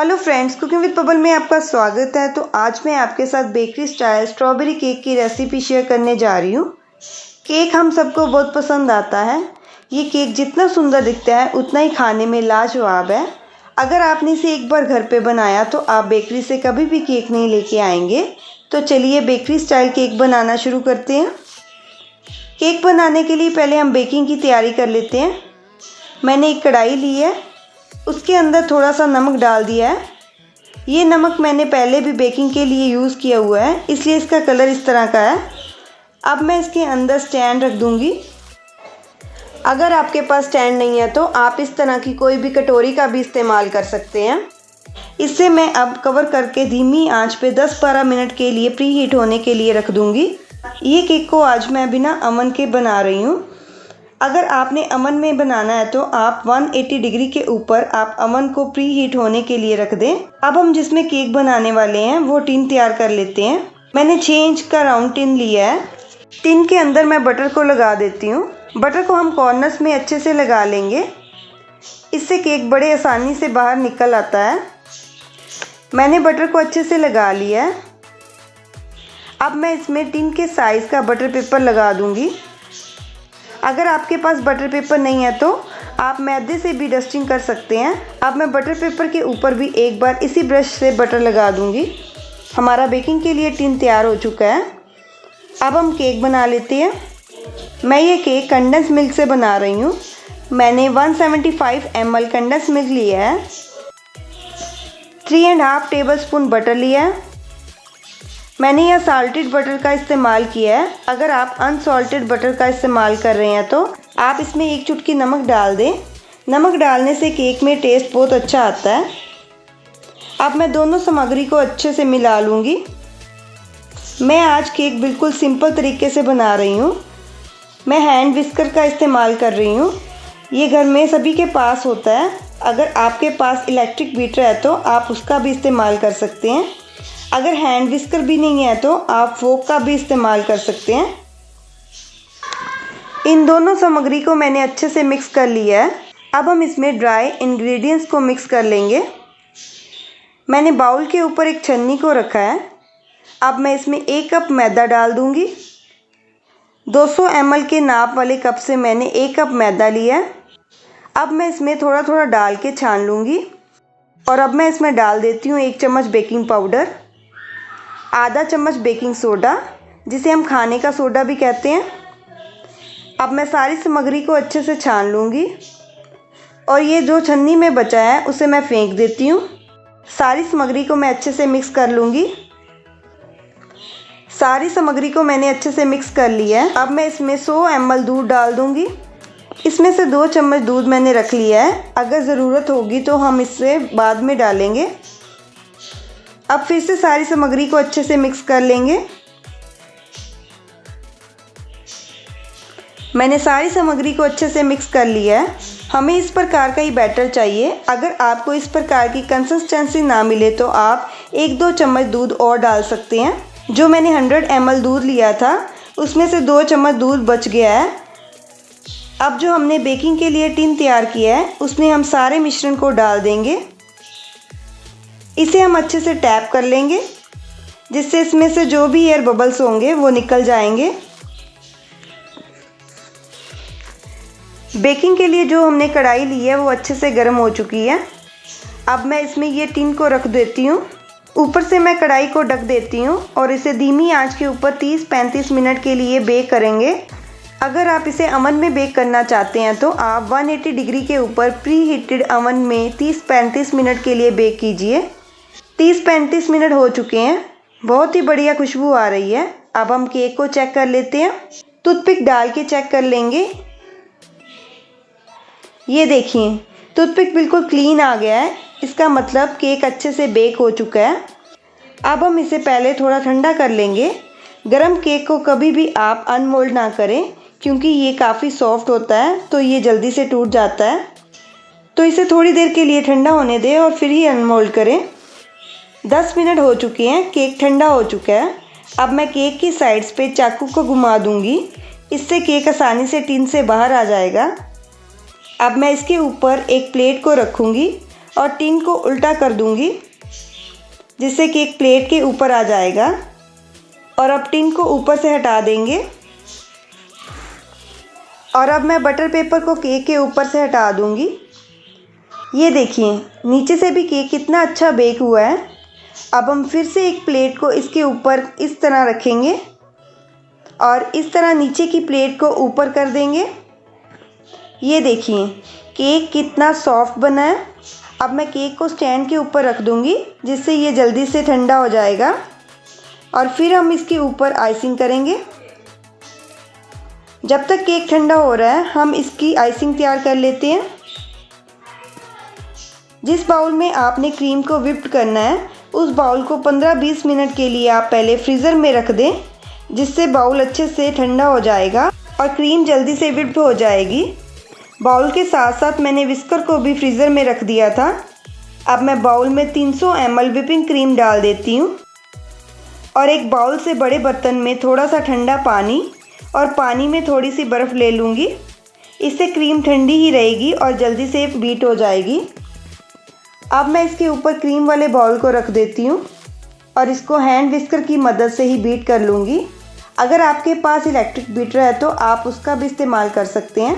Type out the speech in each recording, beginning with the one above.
Hello friends, cooking with पबल में आपका स्वागत है। तो आज मैं आपके साथ बेकरी स्टाइल स्ट्रॉबेरी केक की रेसिपी शेयर करने जा रही हूँ। केक हम सबको बहुत पसंद आता है। ये केक जितना सुंदर दिखता है उतना ही खाने में लाजवाब है। अगर आपने इसे एक बार घर पे बनाया तो आप बेकरी से कभी भी केक नहीं लेके आएंगे। तो चलिए बेकरी स्टाइल केक बनाना शुरू करते हैं। केक बनाने के लिए पहले हम बेकिंग की तैयारी कर लेते हैं। मैंने एक कढ़ाई ली है, उसके अंदर थोड़ा सा नमक डाल दिया है। ये नमक मैंने पहले भी बेकिंग के लिए यूज़ किया हुआ है, इसलिए इसका कलर इस तरह का है। अब मैं इसके अंदर स्टैंड रख दूंगी। अगर आपके पास स्टैंड नहीं है तो आप इस तरह की कोई भी कटोरी का भी इस्तेमाल कर सकते हैं। इससे मैं अब कवर करके धीमी आंच पे 10-12 मिनट के लिए प्री हीट होने के लिए रख दूंगी। ये केक को आज मैं बिना अवन के बना रही हूँ। अगर आपने अवन में बनाना है तो आप 180 डिग्री के ऊपर आप अवन को प्री हीट होने के लिए रख दें। अब हम जिसमें केक बनाने वाले हैं वो टिन तैयार कर लेते हैं। मैंने 6 इंच का राउंड टिन लिया है। टिन के अंदर मैं बटर को लगा देती हूँ। बटर को हम कॉर्नर्स में अच्छे से लगा लेंगे, इससे केक बड़े आसानी से बाहर निकल आता है। मैंने बटर को अच्छे से लगा लिया है। अब मैं इसमें टिन के साइज़ का बटर पेपर लगा दूँगी। अगर आपके पास बटर पेपर नहीं है तो आप मैदे से भी डस्टिंग कर सकते हैं। अब मैं बटर पेपर के ऊपर भी एक बार इसी ब्रश से बटर लगा दूंगी। हमारा बेकिंग के लिए टिन तैयार हो चुका है। अब हम केक बना लेते हैं। मैं ये केक कंडेंस मिल्क से बना रही हूँ। मैंने 175 ml कंडेंस मिल्क लिया है। 3.5 टेबलस्पून बटर लिया है। मैंने यह साल्टेड बटर का इस्तेमाल किया है। अगर आप अनसॉल्टेड बटर का इस्तेमाल कर रहे हैं तो आप इसमें 1 चुटकी नमक डाल दें। नमक डालने से केक में टेस्ट बहुत अच्छा आता है। अब मैं दोनों सामग्री को अच्छे से मिला लूँगी। मैं आज केक बिल्कुल सिंपल तरीके से बना रही हूँ। मैं हैंड विस्कर का इस्तेमाल कर रही हूँ। ये घर में सभी के पास होता है। अगर आपके पास इलेक्ट्रिक बीटर है तो आप उसका भी इस्तेमाल कर सकते हैं। अगर हैंड विस्कर भी नहीं है तो आप फोक का भी इस्तेमाल कर सकते हैं। इन दोनों सामग्री को मैंने अच्छे से मिक्स कर लिया है। अब हम इसमें ड्राई इंग्रेडिएंट्स को मिक्स कर लेंगे। मैंने बाउल के ऊपर एक छन्नी को रखा है। अब मैं इसमें 1 कप मैदा डाल दूंगी। 200 ml के नाप वाले कप से मैंने 1 कप मैदा लिया है। अब मैं इसमें थोड़ा थोड़ा डाल के छान लूँगी। और अब मैं इसमें डाल देती हूँ 1 चम्मच बेकिंग पाउडर, आधा चम्मच बेकिंग सोडा, जिसे हम खाने का सोडा भी कहते हैं। अब मैं सारी सामग्री को अच्छे से छान लूँगी और ये जो छन्नी में बचा है उसे मैं फेंक देती हूँ। सारी सामग्री को मैं अच्छे से मिक्स कर लूँगी। सारी सामग्री को मैंने अच्छे से मिक्स कर लिया है। अब मैं इसमें 100 ml दूध डाल दूँगी। इसमें से 2 चम्मच दूध मैंने रख लिया है। अगर ज़रूरत होगी तो हम इससे बाद में डालेंगे। अब फिर से सारी सामग्री को अच्छे से मिक्स कर लेंगे। मैंने सारी सामग्री को अच्छे से मिक्स कर लिया है। हमें इस प्रकार का ही बैटर चाहिए। अगर आपको इस प्रकार की कंसिस्टेंसी ना मिले तो आप 1-2 चम्मच दूध और डाल सकते हैं। जो मैंने 100 ml दूध लिया था उसमें से 2 चम्मच दूध बच गया है। अब जो हमने बेकिंग के लिए टिन तैयार किया है उसमें हम सारे मिश्रण को डाल देंगे। इसे हम अच्छे से टैप कर लेंगे, जिससे इसमें से जो भी एयर बबल्स होंगे वो निकल जाएंगे। बेकिंग के लिए जो हमने कढ़ाई ली है वो अच्छे से गर्म हो चुकी है। अब मैं इसमें ये टिन को रख देती हूँ। ऊपर से मैं कढ़ाई को ढक देती हूँ और इसे धीमी आंच के ऊपर 30-35 मिनट के लिए बेक करेंगे। अगर आप इसे अवन में बेक करना चाहते हैं तो आप 180 डिग्री के ऊपर प्री हीटेड अवन में 30-35 मिनट के लिए बेक कीजिए। 30-35 मिनट हो चुके हैं। बहुत ही बढ़िया खुशबू आ रही है। अब हम केक को चेक कर लेते हैं। टूथपिक डाल के चेक कर लेंगे। ये देखिए, टूथपिक बिल्कुल क्लीन आ गया है। इसका मतलब केक अच्छे से बेक हो चुका है। अब हम इसे पहले थोड़ा ठंडा कर लेंगे। गरम केक को कभी भी आप अनमोल्ड ना करें, क्योंकि ये काफ़ी सॉफ्ट होता है तो ये जल्दी से टूट जाता है। तो इसे थोड़ी देर के लिए ठंडा होने दें और फिर ही अनमोल्ड करें। 10 मिनट हो चुके हैं। केक ठंडा हो चुका है। अब मैं केक की साइड्स पे चाकू को घुमा दूंगी। इससे केक आसानी से टिन से बाहर आ जाएगा। अब मैं इसके ऊपर एक प्लेट को रखूँगी और टिन को उल्टा कर दूंगी, जिससे केक प्लेट के ऊपर आ जाएगा। और अब टिन को ऊपर से हटा देंगे। और अब मैं बटर पेपर को केक के ऊपर से हटा दूंगी। ये देखिए नीचे से भी केक कितना अच्छा बेक हुआ है। अब हम फिर से एक प्लेट को इसके ऊपर इस तरह रखेंगे और इस तरह नीचे की प्लेट को ऊपर कर देंगे। ये देखिए केक कितना सॉफ्ट बना है। अब मैं केक को स्टैंड के ऊपर रख दूंगी, जिससे ये जल्दी से ठंडा हो जाएगा। और फिर हम इसके ऊपर आइसिंग करेंगे। जब तक केक ठंडा हो रहा है हम इसकी आइसिंग तैयार कर लेते हैं। जिस बाउल में आपने क्रीम को व्हिप्ड करना है उस बाउल को 15-20 मिनट के लिए आप पहले फ्रीज़र में रख दें, जिससे बाउल अच्छे से ठंडा हो जाएगा और क्रीम जल्दी से व्हिप्ड हो जाएगी। बाउल के साथ साथ मैंने विस्कर को भी फ्रीज़र में रख दिया था। अब मैं बाउल में 300 ml व्हिपिंग क्रीम डाल देती हूँ और एक बाउल से बड़े बर्तन में थोड़ा सा ठंडा पानी और पानी में थोड़ी सी बर्फ़ ले लूँगी। इससे क्रीम ठंडी ही रहेगी और जल्दी से बीट हो जाएगी। अब मैं इसके ऊपर क्रीम वाले बाउल को रख देती हूँ और इसको हैंड विस्कर की मदद से ही बीट कर लूँगी। अगर आपके पास इलेक्ट्रिक बीटर है तो आप उसका भी इस्तेमाल कर सकते हैं,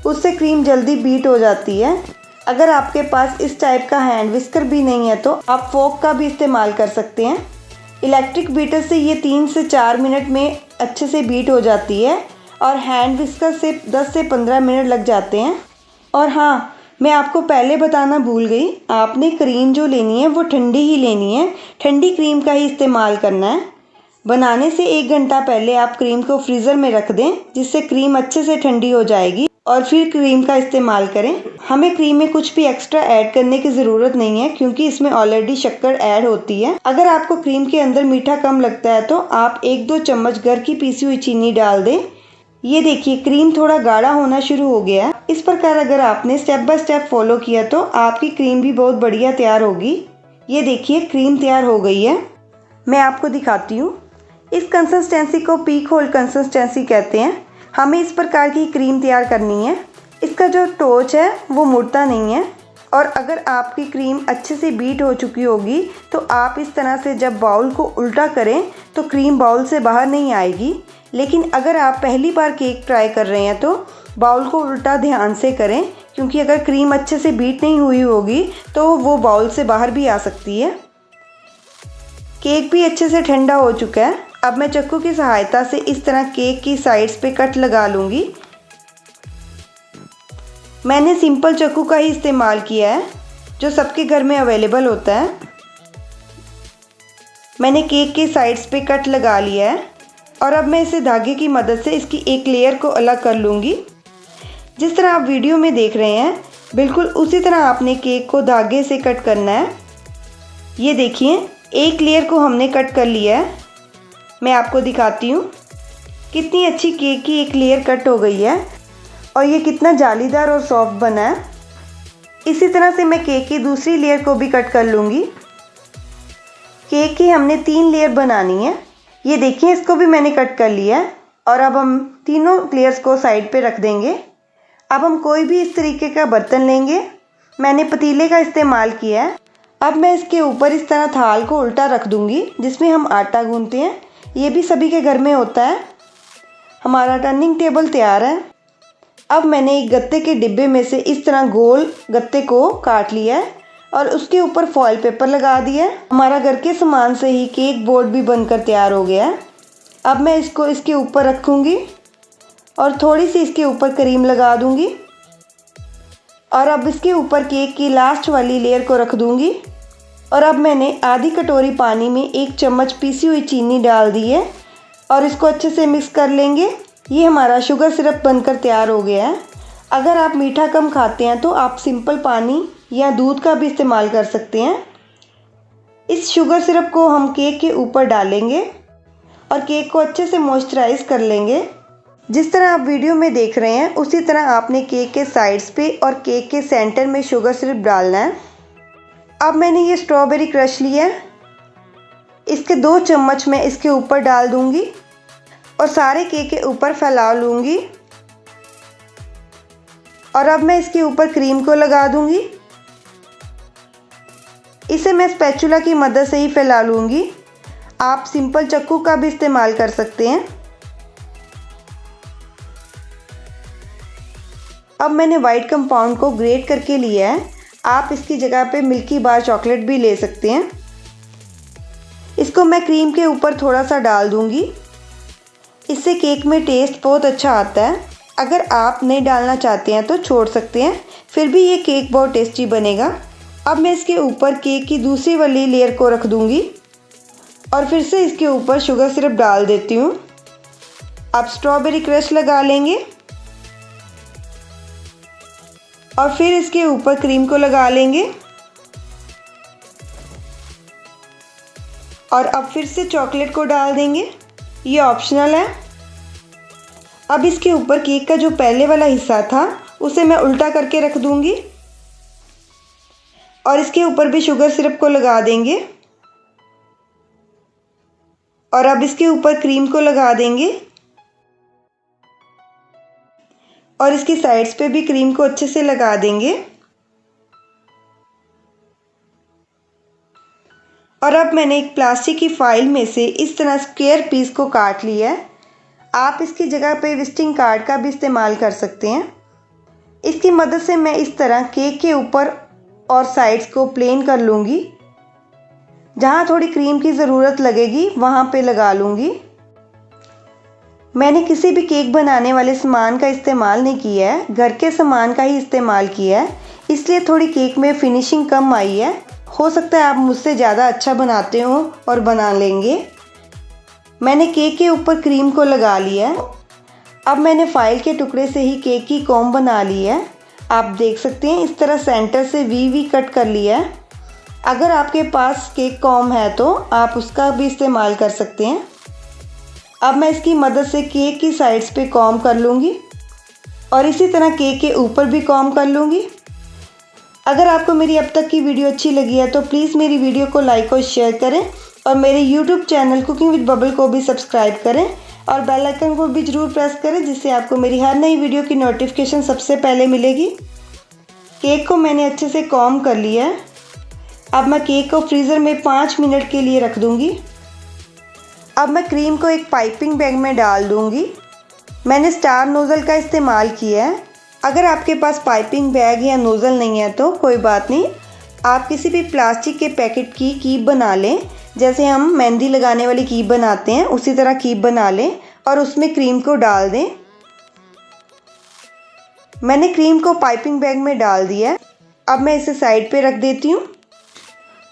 उससे क्रीम जल्दी बीट हो जाती है। अगर आपके पास इस टाइप का हैंड विस्कर भी नहीं है तो आप फोक का भी इस्तेमाल कर सकते हैं। इलेक्ट्रिक बीटर से ये 3 से 4 मिनट में अच्छे से बीट हो जाती है और हैंड विस्कर से 10 से 15 मिनट लग जाते हैं। और हाँ, मैं आपको पहले बताना भूल गई, आपने क्रीम जो लेनी है वो ठंडी ही लेनी है। ठंडी क्रीम का ही इस्तेमाल करना है। बनाने से 1 घंटा पहले आप क्रीम को फ्रीज़र में रख दें, जिससे क्रीम अच्छे से ठंडी हो जाएगी और फिर क्रीम का इस्तेमाल करें। हमें क्रीम में कुछ भी एक्स्ट्रा ऐड करने की ज़रूरत नहीं है, क्योंकि इसमें ऑलरेडी शक्कर ऐड होती है। अगर आपको क्रीम के अंदर मीठा कम लगता है तो आप 1-2 चम्मच घर की पीसी हुई चीनी डाल दें। ये देखिए क्रीम थोड़ा गाढ़ा होना शुरू हो गया। इस प्रकार अगर आपने स्टेप बाय स्टेप फॉलो किया तो आपकी क्रीम भी बहुत बढ़िया तैयार होगी। ये देखिए क्रीम तैयार हो गई है। मैं आपको दिखाती हूँ। इस कंसिस्टेंसी को पीक होल कंसिस्टेंसी कहते हैं। हमें इस प्रकार की क्रीम तैयार करनी है। इसका जो टोच है वो मुड़ता नहीं है। और अगर आपकी क्रीम अच्छे से बीट हो चुकी होगी तो आप इस तरह से जब बाउल को उल्टा करें तो क्रीम बाउल से बाहर नहीं आएगी। लेकिन अगर आप पहली बार केक ट्राई कर रहे हैं तो बाउल को उल्टा ध्यान से करें, क्योंकि अगर क्रीम अच्छे से बीट नहीं हुई होगी तो वो बाउल से बाहर भी आ सकती है। केक भी अच्छे से ठंडा हो चुका है। अब मैं चाकू की सहायता से इस तरह केक की साइड्स पे कट लगा लूँगी। मैंने सिंपल चाकू का ही इस्तेमाल किया है, जो सबके घर में अवेलेबल होता है। मैंने केक के साइड्स पे कट लगा लिया है और अब मैं इसे धागे की मदद से इसकी एक लेयर को अलग कर लूँगी। जिस तरह आप वीडियो में देख रहे हैं बिल्कुल उसी तरह आपने केक को धागे से कट करना है। ये देखिए एक लेयर को हमने कट कर लिया है। मैं आपको दिखाती हूँ कितनी अच्छी केक की एक लेयर कट हो गई है और ये कितना जालीदार और सॉफ्ट बना है। इसी तरह से मैं केक की दूसरी लेयर को भी कट कर लूँगी। केक की हमने 3 लेयर बनानी है। ये देखिए इसको भी मैंने कट कर लिया है और अब हम तीनों लेयर्स को साइड पे रख देंगे। अब हम कोई भी इस तरीके का बर्तन लेंगे। मैंने पतीले का इस्तेमाल किया है। अब मैं इसके ऊपर इस तरह थाल को उल्टा रख दूँगी, जिसमें हम आटा गूंथते हैं। ये भी सभी के घर में होता है। हमारा टर्निंग टेबल तैयार है। अब मैंने एक गत्ते के डिब्बे में से इस तरह गोल गत्ते को काट लिया है और उसके ऊपर फॉइल पेपर लगा दिया है। हमारा घर के सामान से ही केक बोर्ड भी बनकर तैयार हो गया है। अब मैं इसको इसके ऊपर रखूँगी और थोड़ी सी इसके ऊपर क्रीम लगा दूँगी और अब इसके ऊपर केक की लास्ट वाली लेयर को रख दूँगी। और अब मैंने आधी कटोरी पानी में 1 चम्मच पीसी हुई चीनी डाल दी है और इसको अच्छे से मिक्स कर लेंगे। ये हमारा शुगर सिरप बनकर तैयार हो गया है। अगर आप मीठा कम खाते हैं तो आप सिंपल पानी या दूध का भी इस्तेमाल कर सकते हैं। इस शुगर सिरप को हम केक के ऊपर डालेंगे और केक को अच्छे से मॉइस्चराइज कर लेंगे। जिस तरह आप वीडियो में देख रहे हैं उसी तरह आपने केक के साइड्स पे और केक के सेंटर में शुगर सिरप डालना है। अब मैंने ये स्ट्रॉबेरी क्रश लिया है। इसके 2 चम्मच मैं इसके ऊपर डाल दूंगी और सारे केक के ऊपर फैला लूँगी। और अब मैं इसके ऊपर क्रीम को लगा दूंगी इसे मैं स्पैचुला की मदद से ही फैला लूँगी। आप सिंपल चाकू का भी इस्तेमाल कर सकते हैं। अब मैंने वाइट कंपाउंड को ग्रेट करके लिया है। आप इसकी जगह पे मिल्की बार चॉकलेट भी ले सकते हैं। इसको मैं क्रीम के ऊपर थोड़ा सा डाल दूँगी। इससे केक में टेस्ट बहुत अच्छा आता है। अगर आप नहीं डालना चाहते हैं तो छोड़ सकते हैं, फिर भी ये केक बहुत टेस्टी बनेगा। अब मैं इसके ऊपर केक की दूसरी वाली लेयर को रख दूँगी और फिर से इसके ऊपर शुगर सिरप डाल देती हूँ। अब स्ट्रॉबेरी क्रश लगा लेंगे और फिर इसके ऊपर क्रीम को लगा लेंगे और अब फिर से चॉकलेट को डाल देंगे। ये ऑप्शनल है। अब इसके ऊपर केक का जो पहले वाला हिस्सा था उसे मैं उल्टा करके रख दूंगी और इसके ऊपर भी शुगर सिरप को लगा देंगे और अब इसके ऊपर क्रीम को लगा देंगे और इसकी साइड्स पे भी क्रीम को अच्छे से लगा देंगे। और अब मैंने एक प्लास्टिक की फाइल में से इस तरह स्क्वायर पीस को काट लिया है। आप इसकी जगह पे विजिटिंग कार्ड का भी इस्तेमाल कर सकते हैं। इसकी मदद से मैं इस तरह केक के ऊपर और साइड्स को प्लेन कर लूँगी। जहाँ थोड़ी क्रीम की ज़रूरत लगेगी वहाँ पे लगा लूँगी। मैंने किसी भी केक बनाने वाले सामान का इस्तेमाल नहीं किया है, घर के सामान का ही इस्तेमाल किया है, इसलिए थोड़ी केक में फिनिशिंग कम आई है। हो सकता है आप मुझसे ज़्यादा अच्छा बनाते हो और बना लेंगे। मैंने केक के ऊपर क्रीम को लगा लिया है। अब मैंने फाइल के टुकड़े से ही केक की कॉम बना ली है। आप देख सकते हैं इस तरह सेंटर से वी कट कर लिया है। अगर आपके पास केक कॉम है तो आप उसका भी इस्तेमाल कर सकते हैं। अब मैं इसकी मदद से केक की साइड्स पे कॉम कर लूँगी और इसी तरह केक के ऊपर भी कॉम कर लूँगी। अगर आपको मेरी अब तक की वीडियो अच्छी लगी है तो प्लीज़ मेरी वीडियो को लाइक और शेयर करें और मेरे YouTube channel cooking with bubble को भी सब्सक्राइब करें और बेल आइकन को भी ज़रूर प्रेस करें, जिससे आपको मेरी हर नई वीडियो की नोटिफिकेशन सबसे पहले मिलेगी। केक को मैंने अच्छे से कॉम कर लिया है। अब मैं केक को फ्रीज़र में 5 मिनट के लिए रख दूँगी। अब मैं क्रीम को एक पाइपिंग बैग में डाल दूँगी। मैंने स्टार नोज़ल का इस्तेमाल किया है। अगर आपके पास पाइपिंग बैग या नोज़ल नहीं है तो कोई बात नहीं, आप किसी भी प्लास्टिक के पैकेट की कीप बना लें। जैसे हम मेहंदी लगाने वाली कीप बनाते हैं उसी तरह कीप बना लें और उसमें क्रीम को डाल दें। मैंने क्रीम को पाइपिंग बैग में डाल दिया है। अब मैं इसे साइड पे रख देती हूँ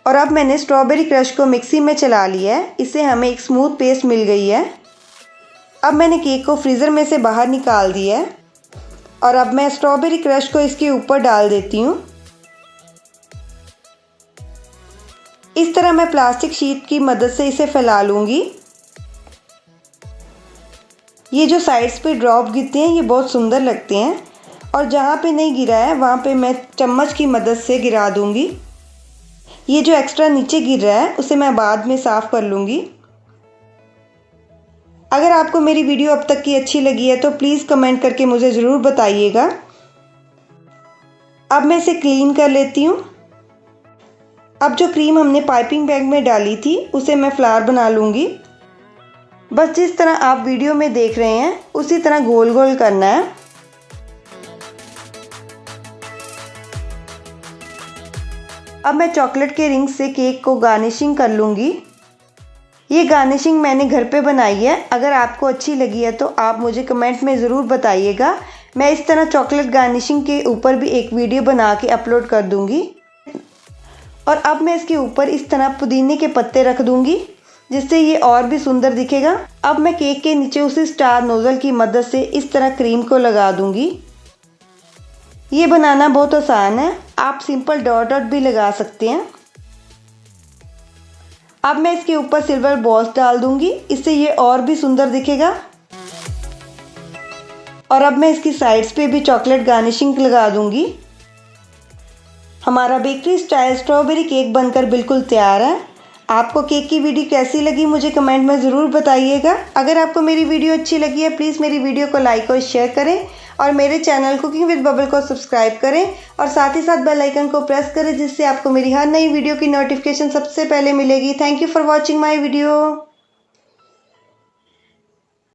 और अब मैंने स्ट्रॉबेरी क्रश को मिक्सी में चला लिया है। इससे हमें एक स्मूथ पेस्ट मिल गई है। अब मैंने केक को फ्रीज़र में से बाहर निकाल दिया है और अब मैं स्ट्रॉबेरी क्रश को इसके ऊपर डाल देती हूँ। इस तरह मैं प्लास्टिक शीट की मदद से इसे फैला लूँगी। ये जो साइड्स पे ड्रॉप गिरते हैं ये बहुत सुंदर लगते हैं और जहाँ पे नहीं गिरा है वहाँ पे मैं चम्मच की मदद से गिरा दूँगी। ये जो एक्स्ट्रा नीचे गिर रहा है उसे मैं बाद में साफ़ कर लूँगी। अगर आपको मेरी वीडियो अब तक की अच्छी लगी है तो प्लीज़ कमेंट करके मुझे ज़रूर बताइएगा। अब मैं इसे क्लीन कर लेती हूँ। अब जो क्रीम हमने पाइपिंग बैग में डाली थी उसे मैं फ्लावर बना लूँगी। बस जिस तरह आप वीडियो में देख रहे हैं उसी तरह गोल गोल करना है। अब मैं चॉकलेट के रिंग से केक को गार्निशिंग कर लूँगी। ये गार्निशिंग मैंने घर पे बनाई है। अगर आपको अच्छी लगी है तो आप मुझे कमेंट में ज़रूर बताइएगा। मैं इस तरह चॉकलेट गार्निशिंग के ऊपर भी एक वीडियो बना के अपलोड कर दूँगी। और अब मैं इसके ऊपर इस तरह पुदीने के पत्ते रख दूँगी, जिससे ये और भी सुंदर दिखेगा। अब मैं केक के नीचे उसी स्टार नोज़ल की मदद से इस तरह क्रीम को लगा दूँगी। ये बनाना बहुत आसान है, आप सिंपल डॉट डॉट भी लगा सकते हैं। अब मैं इसके ऊपर सिल्वर बॉल्स डाल दूँगी, इससे ये और भी सुंदर दिखेगा। और अब मैं इसकी साइड्स पे भी चॉकलेट गार्निशिंग लगा दूँगी। हमारा बेकरी स्टाइल स्ट्रॉबेरी केक बनकर बिल्कुल तैयार है। आपको केक की वीडियो कैसी लगी मुझे कमेंट में ज़रूर बताइएगा। अगर आपको मेरी वीडियो अच्छी लगी है प्लीज़ मेरी वीडियो को लाइक और शेयर करें और मेरे चैनल कुकिंग विद बबल को सब्सक्राइब करें और साथ ही साथ बेल आइकन को प्रेस करें, जिससे आपको मेरी हर नई वीडियो की नोटिफिकेशन सबसे पहले मिलेगी। Thank you for watching my video.